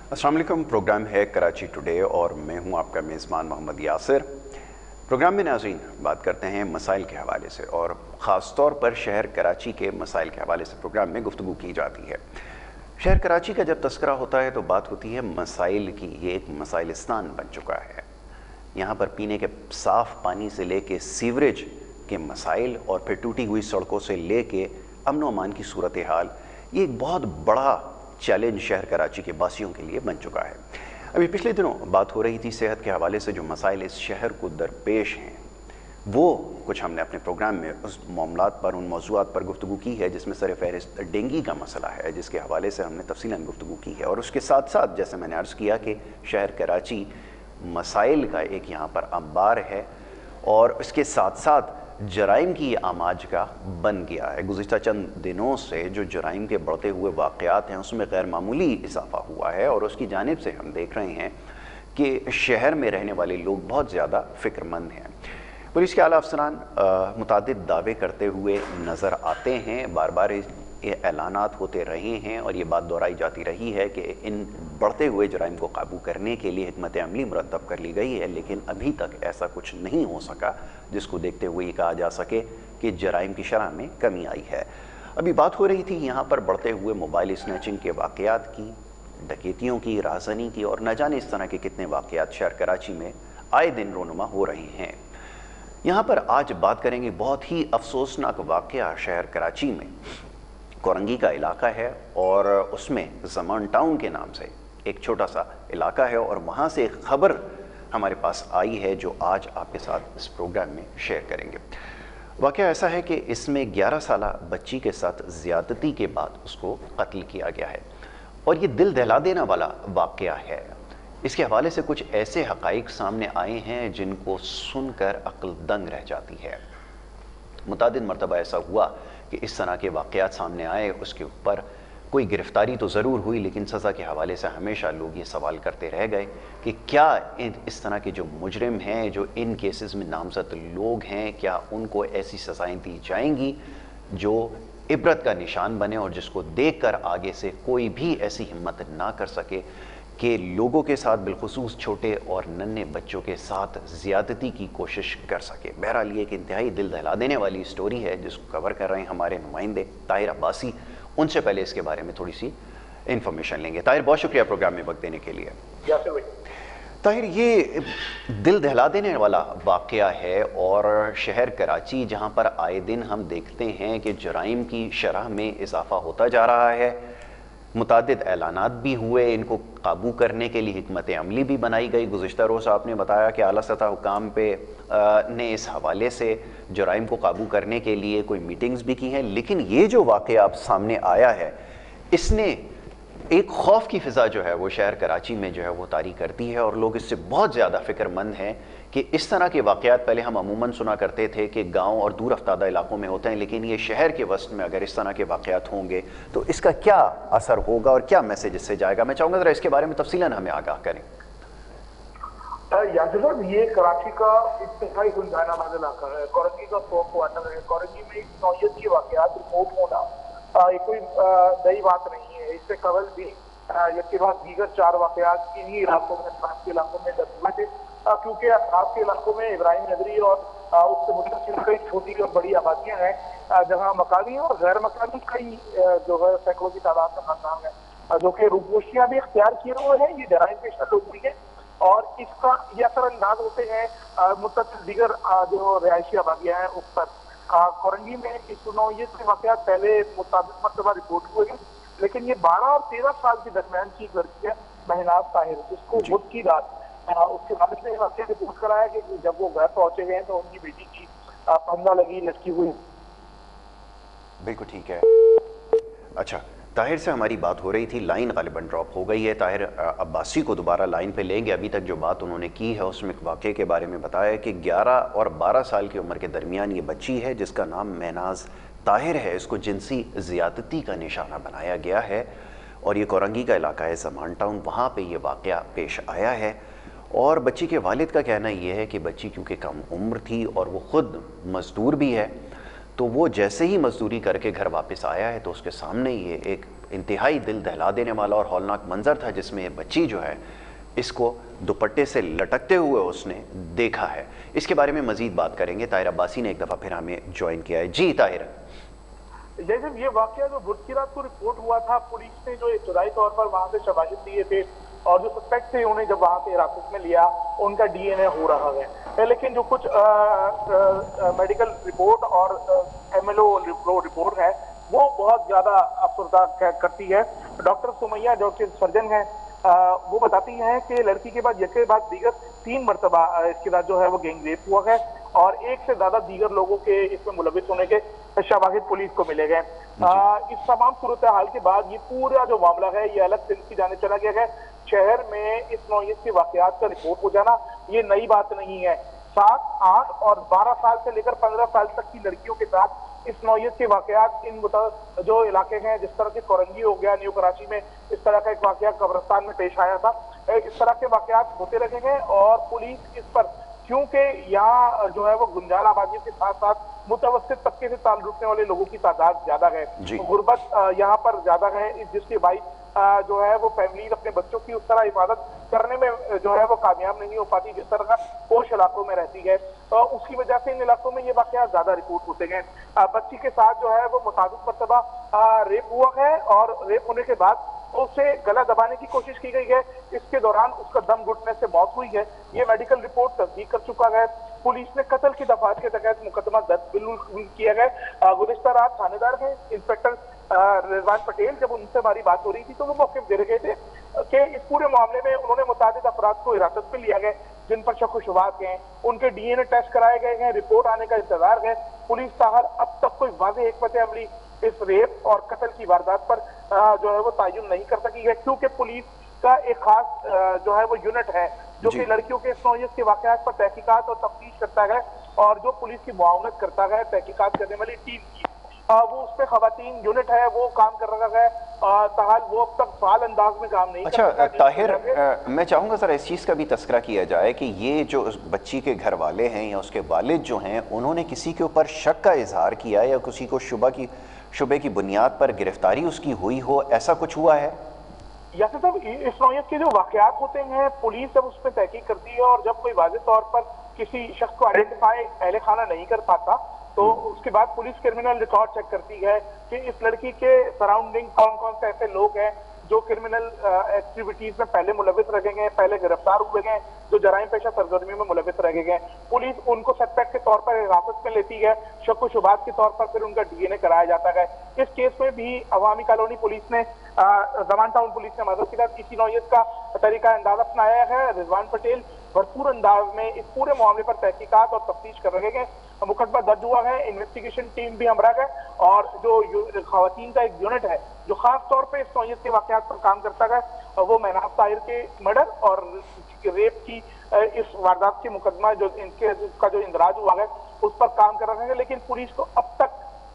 अस्सलाम वालेकुम। प्रोग्राम है कराची टुडे और मैं हूं आपका मेज़बान मोहम्मद यासिर। प्रोग्राम में नाज़रीन बात करते हैं मसाइल के हवाले से और ख़ास तौर पर शहर कराची के मसाइल के हवाले से प्रोग्राम में गुफ्तगू की जाती है। शहर कराची का जब तस्करा होता है तो बात होती है मसाइल की। ये एक मसाइलिस्तान बन चुका है। यहाँ पर पीने के साफ़ पानी से लेके सीवरेज के मसाइल और फिर टूटी हुई सड़कों से लेके अमन व अमान की सूरत हाल, ये एक बहुत बड़ा चैलेंज शहर कराची के बासियों के लिए बन चुका है। अभी पिछले दिनों बात हो रही थी सेहत के हवाले से जो मसाइल इस शहर को दरपेश हैं, वो कुछ हमने अपने प्रोग्राम में उस मामलात पर, उन मौज़ूआत पर गुफ्तगू की है जिसमें सर फहरिस्त डेंगू का मसला है, जिसके हवाले से हमने तफसीलन गुफ्तगू की है। और उसके साथ साथ जैसे मैंने अर्ज़ किया कि शहर कराची मसाइल का एक यहाँ पर अंबार है और उसके साथ साथ जराइम की आमाज का बन गया है। गुज़िश्ता चंद दिनों से जो जराइम के बढ़ते हुए वाक़यात हैं उसमें गैर मामूली इजाफ़ा हुआ है और उसकी जानिब से हम देख रहे हैं कि शहर में रहने वाले लोग बहुत ज़्यादा फ़िक्रमंद हैं। पुलिस के आला अफसरान मुतादिद दावे करते हुए नज़र आते हैं, बार बार ये ऐलानात होते रहे हैं और ये बात दोहराई जाती रही है कि इन बढ़ते हुए जराइम को काबू करने के लिए हिकमत अमली मुरतब कर ली गई है, लेकिन अभी तक ऐसा कुछ नहीं हो सका जिसको देखते हुए ये कहा जा सके कि जराइम की शरह में कमी आई है। अभी बात हो रही थी यहाँ पर बढ़ते हुए मोबाइल स्नैचिंग के वाक़यात की, डकैतियों की, राहज़नी की और न जाने इस तरह के कितने वाक़यात शहर कराची में आए दिन रोनुमा हो रहे हैं। यहाँ पर आज बात करेंगे बहुत ही अफसोसनाक वाक़या शहर कराची में। कोरंगी का इलाका है और उसमें ज़मान टाउन के नाम से एक छोटा सा इलाका है और वहाँ से एक ख़बर हमारे पास आई है जो आज आपके साथ इस प्रोग्राम में शेयर करेंगे। वाक़या ऐसा है कि इसमें 11 साला बच्ची के साथ ज़्यादती के बाद उसको कत्ल किया गया है और ये दिल दहला देने वाला वाक़या है। इसके हवाले से कुछ ऐसे हक़ाइक़ सामने आए हैं जिनको सुनकर अक्ल दंग रह जाती है। मुतादिद मरतबा ऐसा हुआ कि इस तरह के वाक़यात सामने आए, उसके ऊपर कोई गिरफ़्तारी तो ज़रूर हुई, लेकिन सज़ा के हवाले से हमेशा लोग ये सवाल करते रह गए कि क्या इस तरह के जो मुजरिम हैं, जो इन केसेस में नामज़द लोग हैं, क्या उनको ऐसी सज़ाएँ दी जाएंगी जो इबरत का निशान बने और जिसको देख कर आगे से कोई भी ऐसी हिम्मत ना कर सके कि लोगों के साथ, बिलखुसूस छोटे और नन्हे बच्चों के साथ ज़्यादती की कोशिश कर सके। बहरहाल ये एक इंतहाई दिल दहला देने वाली स्टोरी है जिसको कवर कर रहे हैं हमारे नुमाइंदे ताहिर अब्बासी। उनसे पहले इसके बारे में थोड़ी सी इन्फॉर्मेशन लेंगे। ताहिर, बहुत शुक्रिया प्रोग्राम में वक्त देने के लिए। ताहिर, ये दिल दहला देने वाला वाक़या है और शहर कराची जहाँ पर आए दिन हम देखते हैं कि जराइम की शरह में इजाफ़ा होता जा रहा है, मुतादिद ऐलानात भी हुए, इनको काबू करने के लिए हिकमत अमली भी बनाई गई। गुज़िश्ता रोज़ आपने बताया कि आला सतह हुकाम पे ने इस हवाले से जराइम को काबू करने के लिए कोई मीटिंग्स भी की हैं, लेकिन ये जो वाक़या अब सामने आया है इसने एक खौफ की फ़िज़ा जो है वो शहर कराची में जो है वो तारी करती है और लोग इससे बहुत ज़्यादा फ़िक्रमंद हैं कि इस तरह के वाक़यात पहले हम अमूमन सुना करते थे कि गांव और दूर अफ्तादा इलाकों में होते हैं, लेकिन ये शहर के वस्त में अगर इस तरह के वाक़यात होंगे तो इसका क्या असर होगा और क्या मैसेज इससे जाएगा। मैं चाहूँगा ज़रा इसके बारे में तफसीलन हमें आगाह करें। यासिर, ये कराची का इंतहाई गुंजाना वाला इलाका है। कोरंगी का खौफ वाटर है। कोरंगी में इस नौयत के वाक़यात रिपोर्ट होना ये कोई नई बात नहीं है। इससे कबल भी इसके बाद दीगर 4 वाक़यात इन्हीं इलाकों में, आपके इलाकों में दर्ज हुए थे, क्योंकि आपके इलाकों में इब्राहिम नगरी और उससे मुतसिल कई छोटी और बड़ी आबादियाँ हैं जहाँ मकानी और गैर मकानी कई जो है सैकड़ों की तादाद में खानदान है जो कि रूपोशियाँ भी इख्तियार किए हुए हैं। ये जराइम पेशा लोग भी हैं और इसका ये असरअंदाज होते हैं मुतसिल दीगर जो रिहायशी आबादियाँ हैं उस पर। कोरंगी में इस नौयत के वाक़यात पहले मुताबिक मरतबा रिपोर्ट हुए हैं, लेकिन ये 12 और 13 साल के दरमियान की एक लड़की है महनाज ताहिर, जिसको बुध की रात उसके वालिद ने वाक़या रिपोर्ट कराया कि जब वो घर पहुंचे गए तो उनकी बेटी की फंदा लगी, लटकी हुई। बिल्कुल ठीक है। अच्छा, ताहिर से हमारी बात हो रही थी, लाइन गालिबन ड्रॉप हो गई है। ताहिर अब्बासी को दोबारा लाइन पे लेंगे। अभी तक जो बात उन्होंने की है उसमें एक वाक़े के बारे में बताया कि 11 और 12 साल की उम्र के दरमियान ये बच्ची है जिसका नाम महनाज ताहिर है। इसको जिनसी ज़्यादती का निशाना बनाया गया है और ये कोरंगी का इलाका है, ज़मान टाउन, वहाँ पर यह वाक़या पेश आया है। और बच्ची के वालिद का कहना यह है कि बच्ची क्योंकि कम उम्र थी और वो ख़ुद मज़दूर भी है, तो वो जैसे ही मजदूरी करके घर वापस आया है तो उसके सामने ये एक इंतहाई दिल दहला देने वाला और हौलनाक मंजर था, जिसमें बच्ची जो है इसको दुपट्टे से लटकते हुए उसने देखा है। इसके बारे में मजीद बात करेंगे। ताहिर अब्बासी ने एक दफ़ा फिर हमें ज्वाइन किया है। जी ताहिर। जैसे ये वाकया जो बुध की रात को रिपोर्ट हुआ था, पुलिस ने जो इब्तदाई तौर पर वहां से शवाहिद दिए थे और जो सस्पेक्ट थे उन्हें जब वहां से हिरासत में लिया, उनका डीएनए हो रहा है। लेकिन जो कुछ मेडिकल रिपोर्ट और एमएलओ रिपोर्ट है वो बहुत ज्यादा अफसरदा करती है। डॉक्टर सुमैया जो कि सर्जन है, वो बताती हैं कि लड़की के बाद यके बाद दीगर 3 मरतबा इसके बाद जो है वो गैंग रेप हुआ है और 1 से ज्यादा दीगर लोगों के इसमें मुलविस होने के शवाहिद पुलिस को मिले गए। इस तमाम सूरत हाल के बाद ये पूरा जो मामला है ये अलग सिंध की जाने चला गया है। शहर में इस नौयत के वाकयात का रिपोर्ट हो जाना ये नई बात नहीं है। 7, 8 और 12 साल से लेकर 15 साल तक की लड़कियों के साथ इस नौयत के वाकयात इन जो इलाके हैं, जिस तरह के कोरंगी हो गया, न्यू कराची में इस तरह का एक वाकया कब्रिस्तान में पेश आया था, इस तरह के वाकयात होते रहे हैं। और पुलिस इस पर, क्योंकि यहाँ जो है वो गुंजाल आबादियों के साथ साथ मुतवस्सित तबके से ताल्लुक रखने वाले लोगों की तादाद ज्यादा है, गुर्बत यहाँ पर ज्यादा है, जिसके बाइस जो है वो फैमिली अपने बच्चों की उस तरह हिफाजत करने में जो है वो कामयाब नहीं हो पाती जिस तरह का पोश इलाकों में रहती है। उसकी वजह से इन इलाकों में ये वाकया ज्यादा रिपोर्ट होते हैं। बच्ची के साथ जो है वो मुताबिक मरतबा रेप हुआ है और रेप होने के बाद उसे गला दबाने की कोशिश की गई है। इसके दौरान उसका दम घुटने से मौत हुई है। ये मेडिकल रिपोर्ट तस्दीक कर चुका है। पुलिस ने कत्ल की दफात के तहत मुकदमा दर्ज बिल्कुल किया गया। गुज़िश्ता रात थानेदार हैं इंस्पेक्टर रिजवान पटेल, जब उनसे हमारी बात हो रही थी तो वो मौके दे रहे थे कि इस पूरे मामले में उन्होंने मुताबिक अफराद को हिरासत में लिया गया जिन पर शक व शुबहात हैं, उनके डीएनए टेस्ट कराए गए हैं, रिपोर्ट आने का इंतजार है। पुलिस ताहर अब तक कोई वाज़ेह हिकमत अमली इस रेप और कत्ल की वारदात पर जो है वो तयन नहीं कर सकी है, क्योंकि पुलिस का एक खास जो है वो यूनिट है जो कि लड़कियों के इस नौयत के वाकयात पर तहकीकात और तफ्तीश करता है और जो पुलिस की मुआवनत करता है तहकीकात करने वाली टीम की, वो उस पर खवातीन यूनिट है, वो काम कर रहा है। ताहाल वो अब तक फाल अंदाज में काम नहीं कर अच्छा ताहिर, मैं चाहूँगा सर इस चीज़ का भी तस्करा किया जाए कि ये जो बच्ची के घर वाले हैं या उसके वालिद जो हैं, उन्होंने किसी के ऊपर शक का इजहार किया या किसी को शुबे की बुनियाद पर गिरफ्तारी उसकी हुई हो, ऐसा कुछ हुआ है? यासिर साहब, इस नौयत के जो वाकयात होते हैं पुलिस जब उस पर तहकीक करती है और जब कोई वाज़ेह तौर पर किसी शख्स को आइडेंटिफाई अहले खाना नहीं कर पाता तो उसके बाद पुलिस क्रिमिनल रिकॉर्ड चेक करती है कि इस लड़की के सराउंडिंग कौन कौन से ऐसे लोग हैं जो क्रिमिनल एक्टिविटीज में पहले मुलविस रहे गए, पहले गिरफ्तार हुए गए, जो जराइम पेशा सरगर्मियों में मुलविस रहे गए। पुलिस उनको सस्पेक्ट के तौर पर हिरासत में लेती है, शक व शुबहात के तौर पर फिर उनका डीएनए कराया जाता है। इस केस में भी अवामी कॉलोनी पुलिस ने, जमान टाउन पुलिस ने मदद के साथ इसी नौयत का तरीका अंदाज अपनाया है। रिजवान पटेल भरपूर अंदाज में इस पूरे मामले पर तहकीकात और तफ्तीश कर रहे हैं। मुकदमा दर्ज हुआ है, इन्वेस्टिगेशन टीम भी हमरा है और जो खवातीन का एक यूनिट है जो खास तौर पे इस नौयत के वाकयात पर काम करता है, वो महनाज ताहिर के मर्डर और रेप की इस वारदात के मुकदमा जो इनके का जो इंदराज हुआ है उस पर काम कर रहे हैं। लेकिन पुलिस को अब तक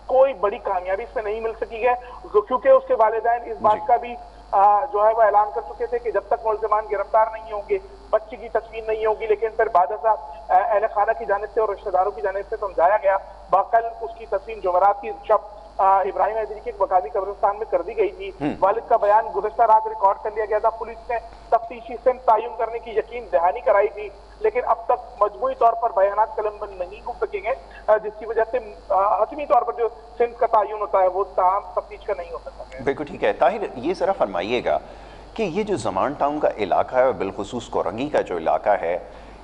कोई बड़ी कामयाबी इसमें नहीं मिल सकी है, क्योंकि उसके वालिदैन इस बात का भी जो है वो ऐलान कर चुके थे कि जब तक मुलज़िमान गिरफ्तार नहीं होंगे बच्ची की तस्वीर नहीं होगी। लेकिन फिर बाद अहले खाना की जानिब से और रिश्तेदारों की जानिब से समझाया गया, बाकल उसकी तस्वीर जुमेरात की शब इब्राहिम हैदरी के वकाली कब्रिस्तान में कर दी गई थी। वालिद का बयान गुज़िश्ता रात रिकॉर्ड कर लिया गया था। पुलिस ने तफ्तीशी सिम तयन करने की यकीन दहानी कराई थी, लेकिन अब तक मजमूई तौर पर बयानात कलमबंद नहीं हो सकेंगे, जिसकी वजह से हतमी तौर पर जो सिम का तयन होता है वो तमाम तफ्तीश का नहीं हो सकता। बिल्कुल ठीक है। ताहिर, ये जरा फरमाइएगा कि ये जो जमान टाउन का इलाका है और बिलखुसूस कोरंगी का जो इलाका है,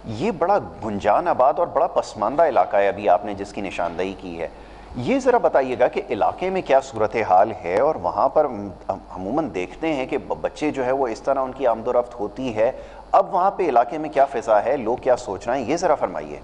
ये बड़ा गुंजान आबाद और बड़ा पसमानदा इलाका है, अभी आपने जिसकी निशानदेही की है। ये ज़रा बताइएगा कि इलाके में क्या सूरत हाल है और वहाँ पर अमूमन देखते हैं कि बच्चे जो है वो इस तरह उनकी आमदोरफ्त होती है, अब वहाँ पे इलाके में क्या फ़िज़ा है, लोग क्या सोच रहे हैं, ये ज़रा फरमाइए।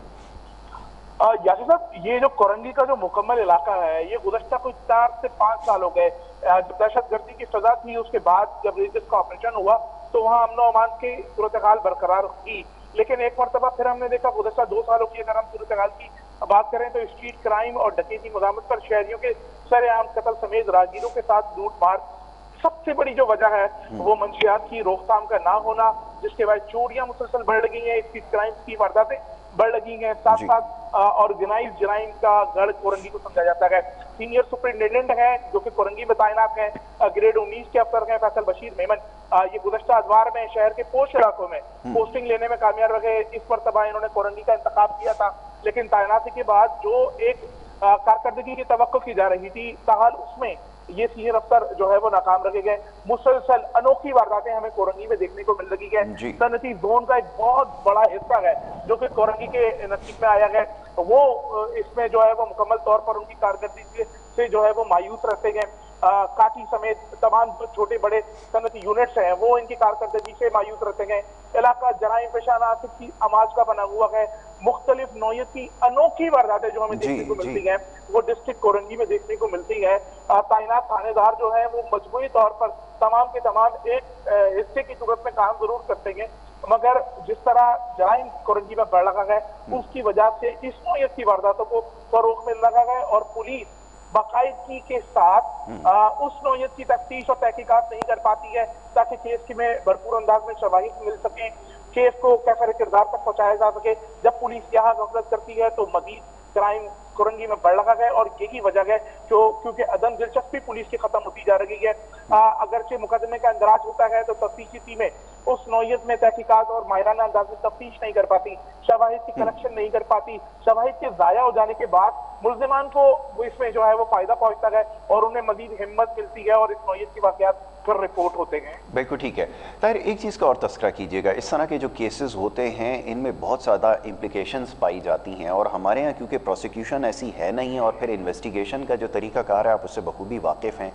यासिर साहब, ये जो कोरंगी का जो मुकम्मल इलाका है ये गुज़श्ता कुछ 4 से 5 साल हो गए। जब दहशतगर्दी की सजा थी उसके बाद जब रेजिस का ऑपरेशन हुआ तो वहाँ अमन व अमान की सूरत हाल बरकरार हुई, लेकिन एक मरतबा फिर हमने देखा गुज़श्ता 2 सालों की अगर हम सूरत हाल की बात करें तो स्ट्रीट क्राइम और डकैती मुज़ामत पर शहरियों के सरेआम कत्ल समेत राहगीरों के साथ लूट मार सबसे बड़ी जो वजह है वो मंशियात की रोकथाम का ना होना, जिसके बाद चोरियां मुसलसल बढ़ गई हैं, स्ट्रीट क्राइम की वारदातें बढ़ लगी है। साथ साथ ऑर्गेनाइज जराइम का गढ़ कोरंगी को समझा जाता है। सीनियर सुपरिटेंडेंट है जो कि कोरंगी में तैनात है, ग्रेड 19 के अफसर हैं फैसल बशीर मेमन। ये गुज़श्ता अदवार में शहर के पोस्ट इलाकों में पोस्टिंग लेने में कामयाब रहे। इस मरतबा इन्होंने कोरंगी का इंतखाब किया था, लेकिन तैनाती के बाद जो एक कारकर्दगी की तवक्को की जा रही थी, ताहल उसमें ये सीनियर अफसर जो है वो नाकाम रखे गए। मुसलसल अनोखी वारदातें हमें कोरंगी में देखने को मिल रही है। सनती जोन का एक बहुत बड़ा हिस्सा है जो कि कोरंगी के नसीब में आया है, वो इसमें जो है वो मुकम्मल तौर पर उनकी कारकर्दगी से जो है वो मायूस रहते गए। काटी समेत तमाम जो छोटे बड़े सनती यूनिट्स हैं वो इनकी कारकर्दगी से मायूस रहते गए। इलाका जराइम पेशाना की आमाज का बना हुआ है। मुख्तलिफ नौयत की अनोखी वारदातें जो हमें देखने को मिलती हैं वो डिस्ट्रिक्ट कोरंगी में देखने को मिलती है। तैनात थानेदार जो है वो मजबूरी तौर पर तमाम के तमाम एक हिस्से की सूरत में काम जरूर करते हैं, मगर जिस तरह जराइम कोरंगी में बढ़ लगा है उसकी वजह से इस नौयत की वारदातों को फरोग मिल लगा है और पुलिस बाकायदगी के साथ उस नौयत की तफ्तीश और तहकीकात नहीं कर पाती है ताकि केस में भरपूर अंदाज में शवाहिद मिल सके, केस को कैफर किरदार तक पहुंचाया जा सके। जब पुलिस यहाँ गफलत करती है तो मजीद क्राइम कोरंगी में बढ़ लगा है और यही वजह है क्योंकि अदम दिलचस्पी पुलिस की खत्म होती जा रही है। अगरचे मुकदमे का इंदराज होता है तो तफ्तीशी टीमें उस नौयत में तहकीकात और माहिराना अंदाज में तफ्तीश नहीं कर पाती, शवाहिद की कलेक्शन नहीं कर पाती। शवाहिद के जाया हो जाने के बाद मुल्जिमान को इसमें जो है वो फायदा पहुंचता है और उन्हें मजीद हिम्मत मिलती है और इस नौयत की वाकयात पर रिपोर्ट होते हैं। बिल्कुल ठीक है। ताहिर, एक चीज़ का और तस्करा कीजिएगा, इस तरह के जो केसेस होते हैं इनमें बहुत ज़्यादा इम्प्लिकेशंस पाई जाती हैं और हमारे यहाँ क्योंकि प्रोसिक्यूशन ऐसी है नहीं और फिर इन्वेस्टिगेशन का जो तरीक़ाकार है आप उससे बखूबी वाकिफ़ हैं,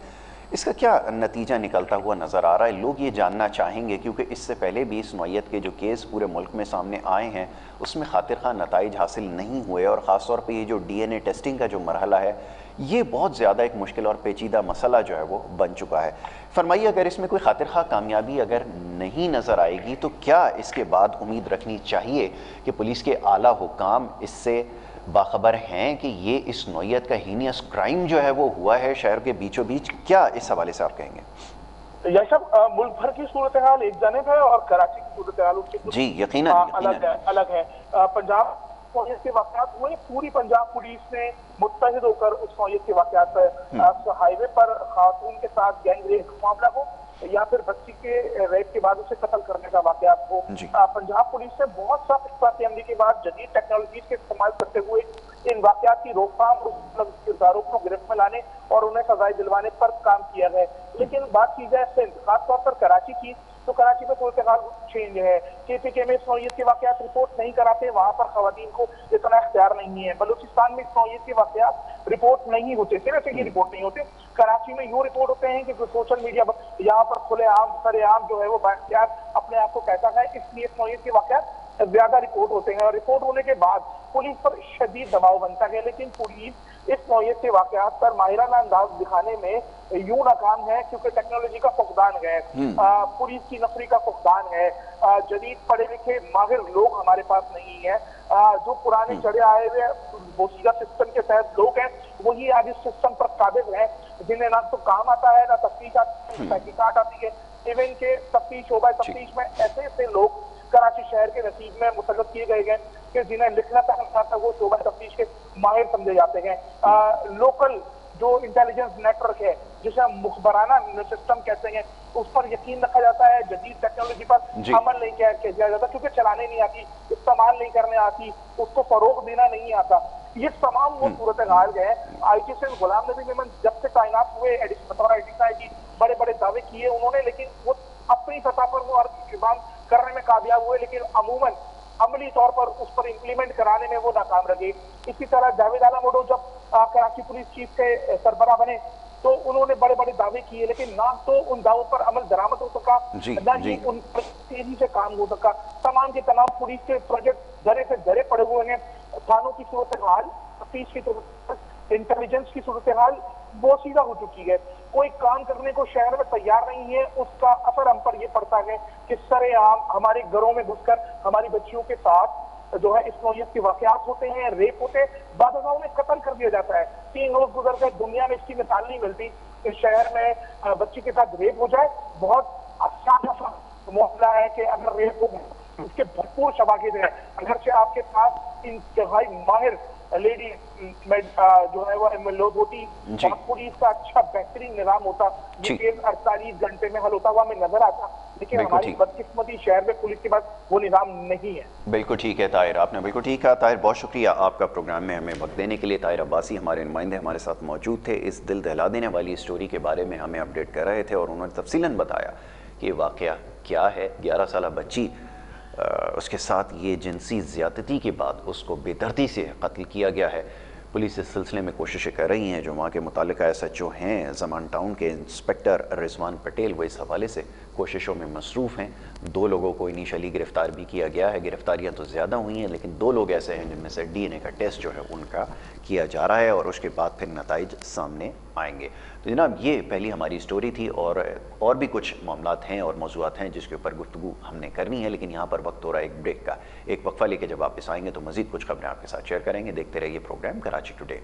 इसका क्या नतीजा निकलता हुआ नज़र आ रहा है? लोग ये जानना चाहेंगे क्योंकि इससे पहले भी इस नौयत के जो केस पूरे मुल्क में सामने आए हैं उसमें खातिर खा नताइज हासिल नहीं हुए और ख़ास तौर पे ये जो DNA टेस्टिंग का जो मरहला है ये बहुत ज़्यादा एक मुश्किल और पेचीदा मसला जो है वो बन चुका है। फरमाइए, अगर इसमें कोई खातिर खा कामयाबी अगर नहीं नज़र आएगी तो क्या इसके बाद उम्मीद रखनी चाहिए कि पुलिस के आला हुकाम इससे बाखबर हैं कि ये इस नौयत का हीनियस क्राइम जो है वो हुआ है शहर के बीचों बीच? क्या इस हवाले से आप कहेंगे? यह सब मुल्क भर की सूरत हाल एक जानिब है और कराची की सूरत हाल जी यकीनन अलग है। पंजाब नौयत के वाकयात हुए, पूरी पंजाब पुलिस ने मुत्तहिद होकर उस नौयत के वाकयात पर हाईवे पर खातून के साथ गैंग रेप मामला हो या फिर बच्ची के रेप के बाद उसे कत्ल करने का वाकयात हो, पंजाब पुलिस ने बहुत सा अमली के बाद जदीद टेक्नोलॉजी के इस्तेमाल करते हुए इन वाकयात की रोकथाम और किरदारों को गिरफ्त में लाने और उन्हें सजाएं दिलवाने पर काम किया है। लेकिन बात की जाए सिंध, खासतौर पर कराची की, तो कराची में सूरत हाल चेंज है। KPK में इस नौयत के वाकयात रिपोर्ट नहीं कराते, वहां पर खवातीन को इतना इख्तियार नहीं है। बलूचिस्तान में इस नौयत के वाकयात रिपोर्ट नहीं होते, सिर्फ ही रिपोर्ट नहीं होते। कराची में यूँ रिपोर्ट होते हैं कि सोशल मीडिया यहाँ पर खुलेआम सरेआम जो है वो बाख्तियार अपने आप को कहता है, इसलिए इस नौयत के वाकयात ज्यादा रिपोर्ट होते हैं और रिपोर्ट होने के बाद पुलिस पर शदीद दबाव बनता है। लेकिन पुलिस इस नौयत के वाकयात पर माहिराना अंदाज दिखाने में यूं नाकाम है क्योंकि टेक्नोलॉजी का फुकदान है, पुलिस की नफरी का फुकदान है, जदीद पढ़े लिखे माहिर लोग हमारे पास नहीं है। जो पुराने चढ़े आए हुए बोसीदा सिस्टम के तहत लोग हैं वही आज इस सिस्टम पर काबिज हैं, जिन्हें ना तो काम आता है ना तहकीकात आती है। इवन के तफ्तीश शोबा तफ्तीश में ऐसे ऐसे लोग कराची शहर के नसीब में मुसल्लत किए गए हैं कि जिन्हें लिखना पढ़ना था वो शोबा तफ्तीश के माहिर समझे जाते हैं। लोकल जो इंटेलिजेंस नेटवर्क है जिसे हम मुखबराना सिस्टम कहते हैं उस पर यकीन रखा जाता है, जदीद टेक्नोलॉजी पर अमल नहीं किया जाता क्योंकि चलाने नहीं आती, इस्तेमाल नहीं करने आती, उसको फरोग देना नहीं आता। ये तमाम वो सूरत हाल है। IT से गुलाम नबी मेमन जब से तैनात हुए बड़े बड़े दावे किए उन्होंने, लेकिन वो अपनी सतह पर वो अर्ज करने में कामयाब हुए, लेकिन अमूमन अमली तौर पर उस पर इम्प्लीमेंट कराने में वो नाकाम रहे। इसी तरह जावेद आला मोडो जब कराची पुलिस चीफ के सरबराह बने तो उन्होंने बड़े बड़े दावे किए, लेकिन ना तो उन दावों पर अमल दरामद हो सका, ना ही उन पर तेजी से काम हो सका। तमाम के तमाम पुलिस के प्रोजेक्ट धरे से धरे पड़े हुए हैं। थानों की सूरत हाल, तफ्तीश की सूरत, इंटेलिजेंस की सूरत हाल बहुत सीधा हो चुकी है। कोई काम करने को शहर में तैयार नहीं है, उसका असर हम पर यह पड़ता है कि सरेआम हमारे घरों में घुसकर हमारी बच्चियों के साथ जो है इस नौयत के वाकयात होते हैं, रेप होते हैं, बाद में कत्ल कर दिया जाता है। 3 रोज गुजर गए, दुनिया में इसकी मिसाल नहीं मिलती। इस शहर में बच्ची के साथ रेप हो जाए, बहुत अच्छा मामला है कि अगर रेप हो उसके भरपूर शवाहिद है। अगर से आपके पास इंतहाई माहिर लेडी जो है वो लोगोटी और पुलिस का अच्छा बेहतरीन निजाम होता, ये केस 48 घंटे में हल होता हुआ हमें नजर आता, लेकिन हमारी बदकिस्मती शहर में पुलिस के पास वो निजाम नहीं है। बिल्कुल ठीक है ताहिर, आपने बिल्कुल ठीक कहा। ताहिर, बहुत शुक्रिया आपका प्रोग्राम में हमें वक्त देने के लिए। ताहिर अब्बासी हमारे नुमाइंदे हमारे साथ मौजूद थे, इस दिल दहला देने वाली स्टोरी के बारे में हमें अपडेट कर रहे थे और उन्होंने तफसीलन बताया कि वाक़या क्या है। 11 साल बच्ची, उसके साथ ये जिनसी ज़्यादती के बाद उसको बेदर्दी से कत्ल किया गया है। पुलिस इस सिलसिले में कोशिशें कर रही हैं। जो वहाँ के मुतालिका SHO हैं ज़मान टाउन के इंस्पेक्टर रिजवान पटेल, वो इस हवाले से कोशिशों में मसरूफ़ हैं। 2 लोगों को इनिशियली गिरफ़्तार भी किया गया है। गिरफ़्तारियाँ तो ज़्यादा हुई हैं, लेकिन 2 लोग ऐसे हैं जिनमें से DNA का टेस्ट जो है उनका किया जा रहा है और उसके बाद फिर नताइज सामने आएंगे। तो जनाब, ये पहली हमारी स्टोरी थी और भी कुछ मामलात हैं और मौज़ूआत हैं जिसके ऊपर गुफ्तगू हमने करनी है, लेकिन यहाँ पर वक्त हो रहा है एक ब्रेक का। एक वक्फा लेके जब वापस आएंगे तो मज़ीद कुछ खबरें आपके साथ शेयर करेंगे। देखते रहिए प्रोग्राम कराची टुडे।